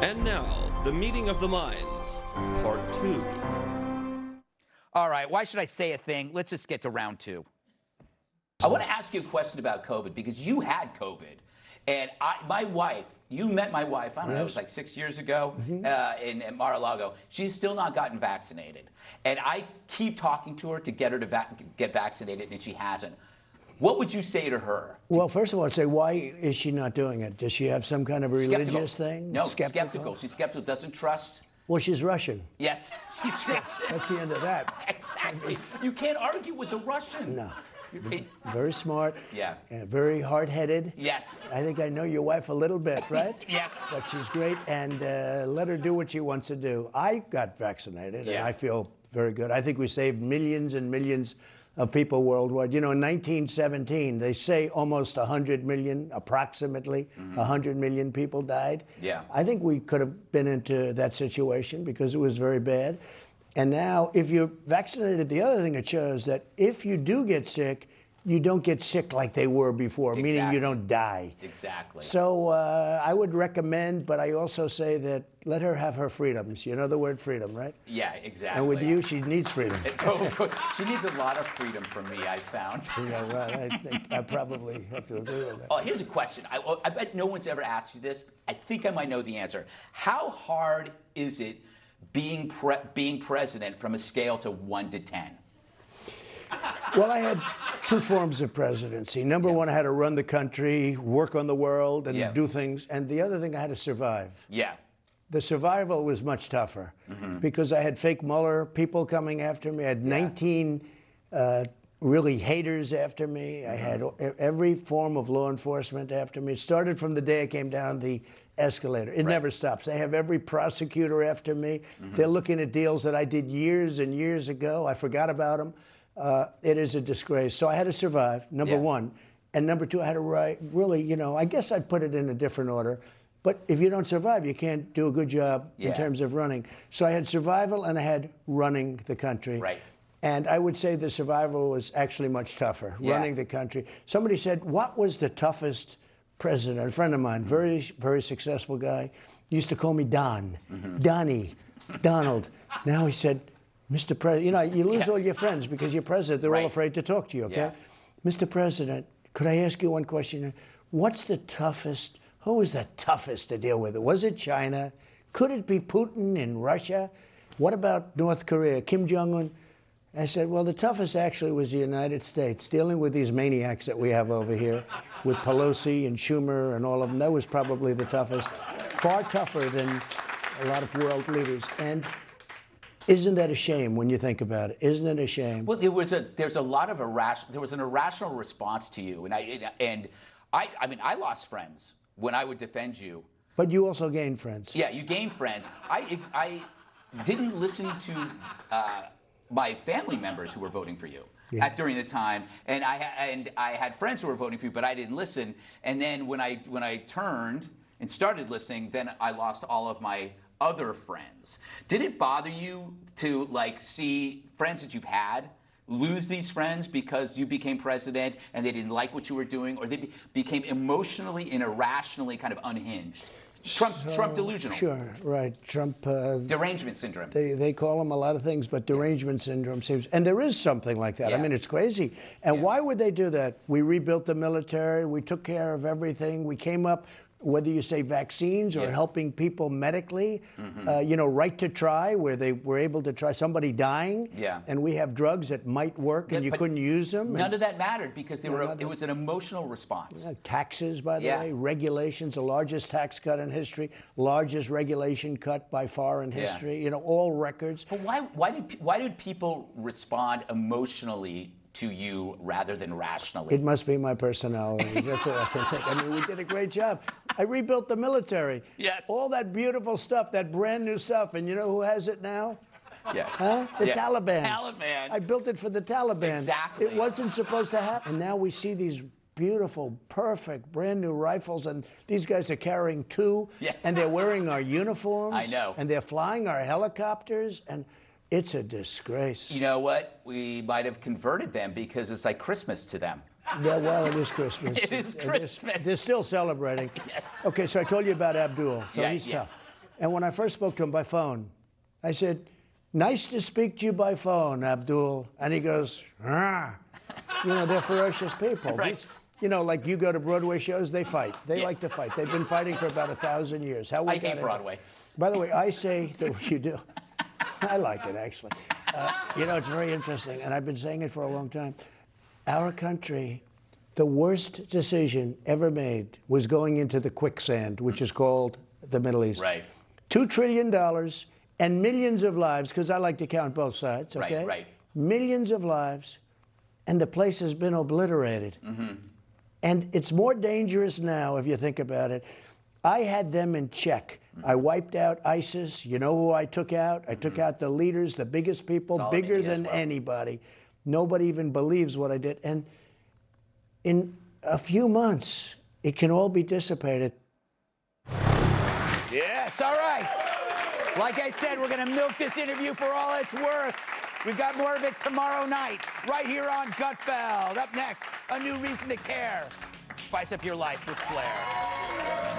And now, the meeting of the minds, part 2. All right, why should I say a thing? Let's just get to round 2. I want to ask you a question about COVID because you had COVID. And my wife, you met my wife, I don't know, it was like 6 years ago in Mar-a-Lago. She's still not gotten vaccinated. And I keep talking to her to get her to get vaccinated, and she hasn't. What would you say to her? Well, first of all, I'd say, why is she not doing it? Does she have some kind of religious thing? No, skeptical. She's skeptical, doesn't trust. Well, she's Russian. Yes, she's Russian. That's the end of that. Exactly. You can't argue with the Russian. No. Very smart. Yeah. And very hard-headed. Yes. I think I know your wife a little bit, right? Yes. But she's great, and let her do what she wants to do. I got vaccinated, and I feel very good. I think we saved millions and millions of people worldwide. You know, in 1917, they say almost 100 million, approximately 100 million people died. Yeah. I think we could have been into that situation because it was very bad. And now, if you're vaccinated, the other thing it shows that if you do get sick, you don't get sick like they were before, meaning you don't die. Exactly. So I would recommend, but I also say that let her have her freedoms. You know the word freedom, right? Yeah, exactly. And with you, she needs freedom. She needs a lot of freedom from me, I found. Yeah, right. I think I probably have to agree with that. Oh, here's a question. I bet no one's ever asked you this. I think I might know the answer. How hard is it being president from a scale to 1 to 10? Well, I had two forms of presidency. Number one, I had to run the country, work on the world, and do things. And the other thing, I had to survive. Yeah. The survival was much tougher because I had fake Mueller people coming after me. I had 19 really haters after me. I had every form of law enforcement after me. It started from the day I came down the escalator. It never stops. They have every prosecutor after me. They're looking at deals that I did years and years ago. I forgot about them. It is a disgrace. So I had to survive, number one. And number two, I had to really, you know, I guess I'd put it in a different order. But if you don't survive, you can't do a good job in terms of running. So I had survival and I had running the country. Right. And I would say the survival was actually much tougher, running the country. Somebody said, what was the toughest president? A friend of mine, very, very successful guy, used to call me Don, Donnie, Donald. Now he said, Mr. President, you know, you lose all your friends because you're president. They're all afraid to talk to you, okay? Mr. President, could I ask you one question? What's the toughest, who was the toughest to deal with? Was it China? Could it be Putin in Russia? What about North Korea, Kim Jong-un? I said, well, the toughest actually was the United States, dealing with these maniacs that we have over here, with Pelosi and Schumer and all of them. That was probably the toughest, far tougher than a lot of world leaders. And isn't that a shame when you think about it? Isn't it a shame? Well, there was an irrational response to you, and I mean, I lost friends when I would defend you. But you also gained friends. Yeah, you gained friends. I didn't listen to my family members who were voting for you during the time, and I had friends who were voting for you, but I didn't listen. And then when I turned and started listening, then I lost all of my other friends. Did it bother you to like see friends that you've had lose these friends because you became president and they didn't like what you were doing, or they became emotionally and irrationally kind of unhinged? Trump delusional. Sure, right. Trump. Derangement syndrome. They call him a lot of things, but derangement syndrome seems, and there is something like that. I mean, it's crazy. And why would they do that? We rebuilt the military. We took care of everything. We came up, whether you say vaccines or helping people medically, you know, right to try, where they were able to try somebody dying, and we have drugs that might work and you couldn't use them. None of that mattered because it was an emotional response. Taxes, by the way, regulations, the largest tax cut in history, largest regulation cut by far in history, you know, all records. But why did people respond emotionally to you rather than rationally? It must be my personality. That's what I can think. I mean, we did a great job. I rebuilt the military. Yes. All that beautiful stuff, that brand new stuff. And you know who has it now? Yeah. Huh? The Taliban. Taliban. I built it for the Taliban. Exactly. It wasn't supposed to happen. And now we see these beautiful, perfect, brand new rifles, and these guys are carrying two, and they're wearing our uniforms. I know. And they're flying our helicopters, and it's a disgrace. You know what? We might have converted them because it's like Christmas to them. Yeah, well, it is Christmas. It is Christmas. They're still celebrating. Yes. Okay, so I told you about Abdul. So he's tough. And when I first spoke to him by phone, I said, "Nice to speak to you by phone, Abdul." And he goes, "Ah." You know, they're ferocious people. Right. You know, like you go to Broadway shows, they fight. They like to fight. They've been fighting for about 1,000 years. How we I got hate it. Broadway. By the way, I say that you do. I like it, actually. You know, it's very interesting, and I've been saying it for a long time. Our country, the worst decision ever made was going into the quicksand, which is called the Middle East. Right. $2 trillion and millions of lives, because I like to count both sides, okay? Right. Millions of lives, and the place has been obliterated. And it's more dangerous now, if you think about it. I had them in check. I wiped out ISIS. You know who I took out? I took out the leaders, the biggest people, bigger than anybody. Nobody even believes what I did. And in a few months, it can all be dissipated. Yes, all right. Like I said, we're going to milk this interview for all it's worth. We've got more of it tomorrow night, right here on Gutfeld. Up next, A New Reason to Care. Spice up your life with Flair.